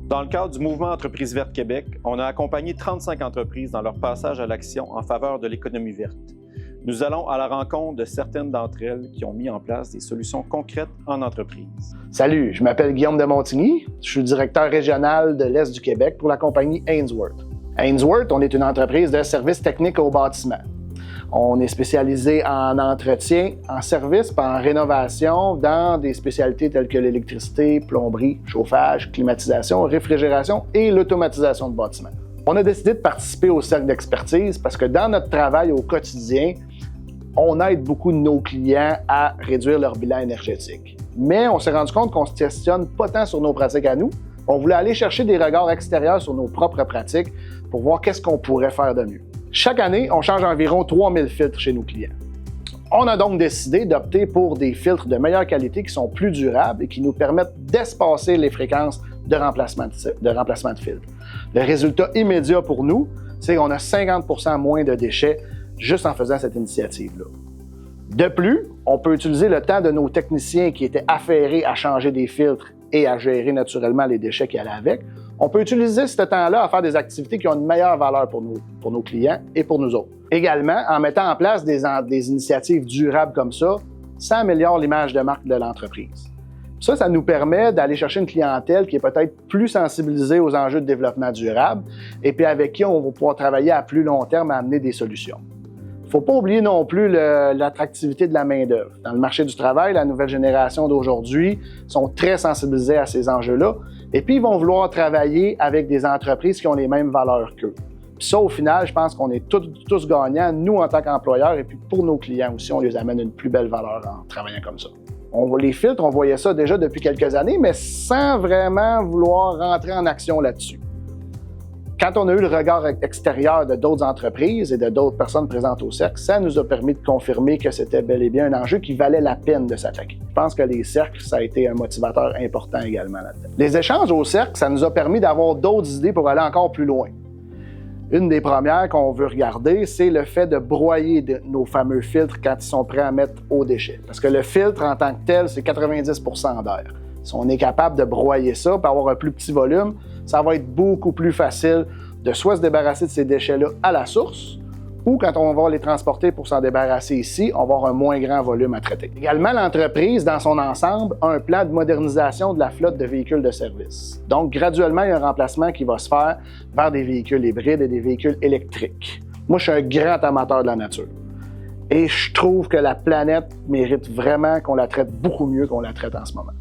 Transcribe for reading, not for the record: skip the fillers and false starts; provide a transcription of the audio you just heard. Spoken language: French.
Dans le cadre du mouvement Entreprises vertes Québec, on a accompagné 35 entreprises dans leur passage à l'action en faveur de l'économie verte. Nous allons à la rencontre de certaines d'entre elles qui ont mis en place des solutions concrètes en entreprise. Salut, je m'appelle Guillaume de Montigny, je suis directeur régional de l'Est du Québec pour la compagnie Ainsworth. Ainsworth, on est une entreprise de services techniques au bâtiment. On est spécialisé en entretien, en service, et en rénovation dans des spécialités telles que l'électricité, plomberie, chauffage, climatisation, réfrigération et l'automatisation de bâtiments. On a décidé de participer au cercle d'expertise parce que dans notre travail au quotidien, on aide beaucoup de nos clients à réduire leur bilan énergétique. Mais on s'est rendu compte qu'on ne se questionne pas tant sur nos pratiques à nous. On voulait aller chercher des regards extérieurs sur nos propres pratiques pour voir qu'est-ce qu'on pourrait faire de mieux. Chaque année, on change environ 3000 filtres chez nos clients. On a donc décidé d'opter pour des filtres de meilleure qualité qui sont plus durables et qui nous permettent d'espacer les fréquences de remplacement de filtres. Le résultat immédiat pour nous, c'est qu'on a 50% moins de déchets juste en faisant cette initiative-là. De plus, on peut utiliser le temps de nos techniciens qui étaient affairés à changer des filtres et à gérer naturellement les déchets qui allaient avec. On peut utiliser ce temps-là à faire des activités qui ont une meilleure valeur pour nos clients et pour nous autres. Également, en mettant en place des initiatives durables comme ça améliore l'image de marque de l'entreprise. Ça nous permet d'aller chercher une clientèle qui est peut-être plus sensibilisée aux enjeux de développement durable et puis avec qui on va pouvoir travailler à plus long terme à amener des solutions. Il ne faut pas oublier non plus l'attractivité de la main-d'œuvre. Dans le marché du travail, la nouvelle génération d'aujourd'hui sont très sensibilisés à ces enjeux-là et puis ils vont vouloir travailler avec des entreprises qui ont les mêmes valeurs qu'eux. Puis ça, au final, je pense qu'on est tous gagnants, nous en tant qu'employeurs et puis pour nos clients aussi, on les amène une plus belle valeur en travaillant comme ça. Les filtres, on voyait ça déjà depuis quelques années, mais sans vraiment vouloir rentrer en action là-dessus. Quand on a eu le regard extérieur de d'autres entreprises et de d'autres personnes présentes au cercle, ça nous a permis de confirmer que c'était bel et bien un enjeu qui valait la peine de s'attaquer. Je pense que les cercles, ça a été un motivateur important également là-dedans. Les échanges au cercle, ça nous a permis d'avoir d'autres idées pour aller encore plus loin. Une des premières qu'on veut regarder, c'est le fait de broyer nos fameux filtres quand ils sont prêts à mettre au déchet. Parce que le filtre, en tant que tel, c'est 90% d'air. Si on est capable de broyer ça pour avoir un plus petit volume, ça va être beaucoup plus facile de soit se débarrasser de ces déchets-là à la source, ou quand on va les transporter pour s'en débarrasser ici, on va avoir un moins grand volume à traiter. Également, l'entreprise, dans son ensemble, a un plan de modernisation de la flotte de véhicules de service. Donc, graduellement, il y a un remplacement qui va se faire vers des véhicules hybrides et des véhicules électriques. Moi, je suis un grand amateur de la nature. Et je trouve que la planète mérite vraiment qu'on la traite beaucoup mieux qu'on la traite en ce moment.